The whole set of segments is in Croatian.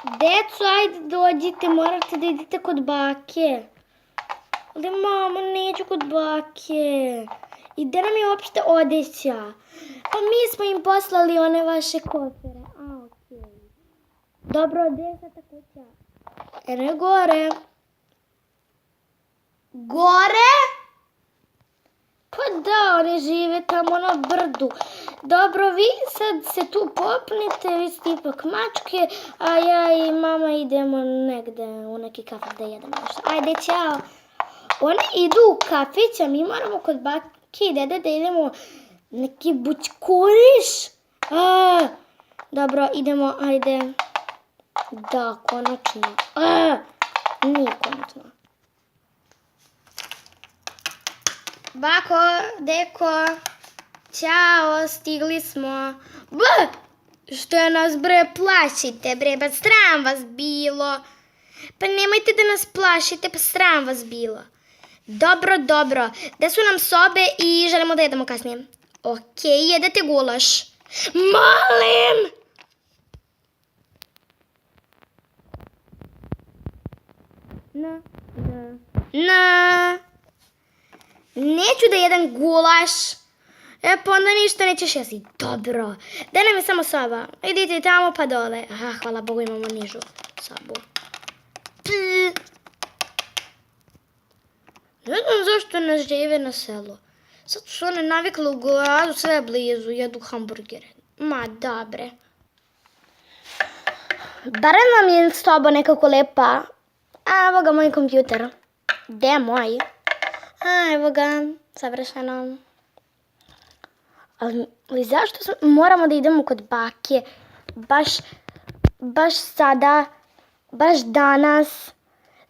Deco, ajde dođite, morate da idete kod bake. Ali mama, neću kod bake. I gde nam je uopšte odeća? Pa mi smo im poslali one vaše kofere. A, okej. Dobro, gde je sad ta kuća? Eno je gore. Gore? Pa da, oni žive tamo na brdu. Dobro, vi sad se tu popnite, vi ste ipak mačke, a ja i mama idemo negde u neki kafić da jedemo nešto. Ajde, ćao. Oni idu u kafić, a mi moramo kod bake i dede da idemo neki bućkuriš. Dobro, idemo, ajde. Da, konačno. Nije konačno. Bako, deko, ćao, stigli smo. Što nas bre plašite bre, pa sram vas bilo. Pa nemojte da nas plašite, pa sram vas bilo. Dobro, dobro, gde su nam sobe i želimo da jedemo kasnije. Okej, jedete gulaš. Molim! Neću da jedem gulaš. Pa onda ništa nećeš jesti. Dobro. Gde nam je samo soba? Idite tamo pa dole. Hvala Bogu imamo nižu sobu. Ne znam zašto ne žive na selu. Sad su one navikle u gradu, sve je blizu, jedu hamburgere. Ma dobre. Barem vam je soba nekako lepa. Evo ga moj kompjuter. Gde je moj? Evo ga, savršeno. Ali zašto moramo da idemo kod bake? Baš sada, baš danas.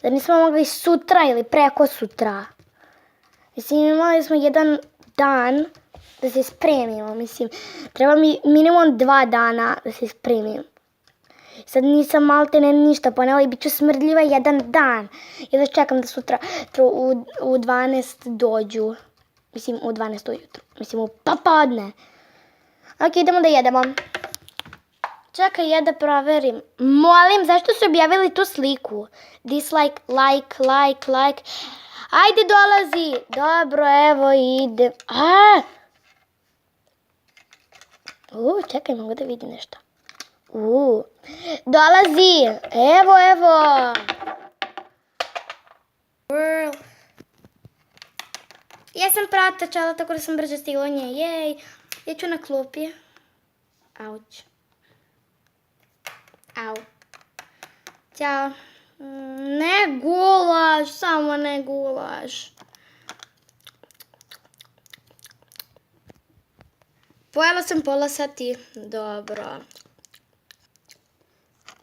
Da nismo mogli sutra ili preko sutra. Mislim, imali smo jedan dan da se spremimo. Mislim, treba mi minimum 2 dana da se spremim. Sad nisam maltene ništa ponela i bit ću smrdljiva jedan dan. I da čekam da sutra u 12 dođu. Mislim, u 12 ujutru. Mislim, u popodne. Ok, idemo da jedemo. Čekaj, ja da proverim. Molim, zašto su objavili tu sliku? Dislike, like. Ajde, dolazi. Dobro, evo, ide. Čekaj, mogu da vidim nešto. Dolazi. Evo. Ja sam pratačala, tako da sam brzo stigla nje. Jej. Ja ću na klupi. Auć. Au. Ćao. Ne gulaš, samo ne gulaš. Pojela sam pola sati. Dobro.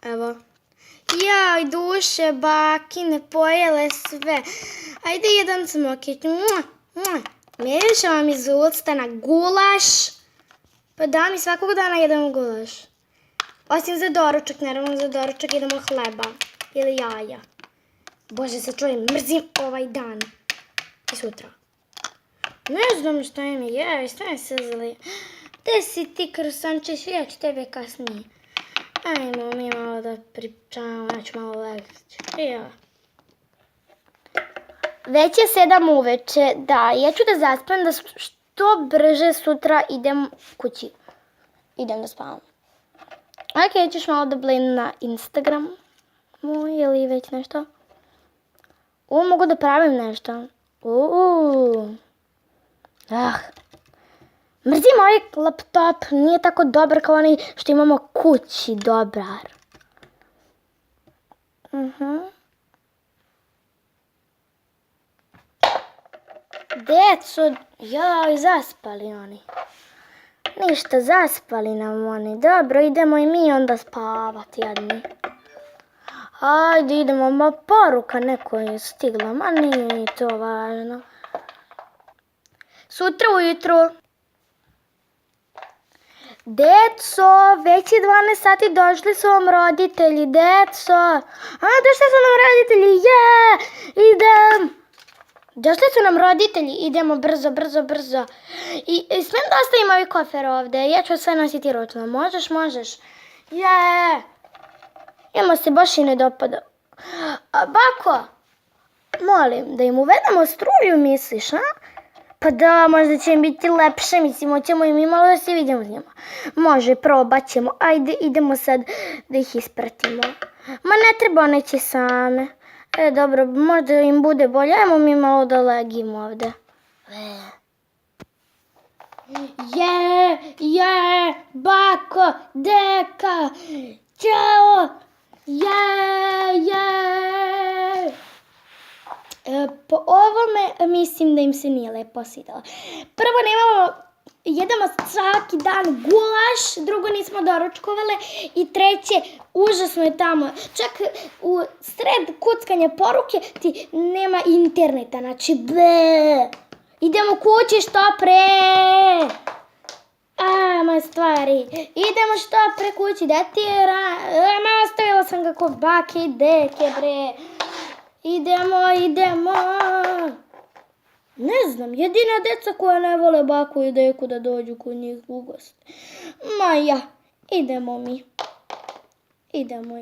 Evo. Jaj, duše, bakine, pojele sve. Ajde jedan smokić. Miriše vam iz usta na gulaš. Pa da mi svakog dana jedemo gulaš. Osim za doručak, naravno za doručak jedemo hleba. Ili jaja. Bože, se čujem, mrzim ovaj dan. I sutra. Ne znam šta im je, šta je se zli. Gde si ti, krsančeš, ja ću tebe kasnije. Ajmo mi malo da pričamo, ja ću malo leći. Već je 7 uveče, da, ja ću da zaspam da što brže sutra idem kući. Idem da spavam. Ok, ćeš malo da blin na Instagram moj ili već nešto. Mogu da pravim nešto. Mrzim ovaj laptop, nije tako dobar kao onaj što imamo kući, dobar. Deco, joj, zaspali oni. Ništa, zaspali nam oni. Dobro, idemo i mi onda spavati jedni. Ajde, idemo, ma poruka neko je stigla, ma nije ni to važno. Sutra ujutru. Deco, već je 12 sati, došli su vam roditelji, deco. Došli su nam roditelji, idem. Došli su nam roditelji, idemo brzo. I smijem da ostavim ovi kofer ovde, ja ću sve nositi ručno. Možeš? Njima se baš i ne dopada. A bako, molim, da im uvedemo struju, misliš, a? Pa da, možda će im biti lepše, mislim, hoćemo im malo da se vidimo s njima. Može, probat ćemo. Ajde, idemo sad da ih ispratimo. Ma ne treba, one će same. Dobro, možda im bude bolje. Ajmo mi malo da legimo ovde. Bako, deka, ćao, po ovome mislim da im se nije lepo svidjelo. Prvo jedemo svaki dan gulaš, drugo nismo doručkovale i treće, užasno je tamo. Čak u sred kuckanja poruke ti nema interneta, znači ble. Idemo kući što pre. Ma stvari, idemo što pre kući, da ti je ostavila sam ga kod bake i deke bre. Idemo. Ne znam, jedina deca koja ne vole baku i deku da dođu kod njih u goste. Ma ja, idemo mi. Idemo.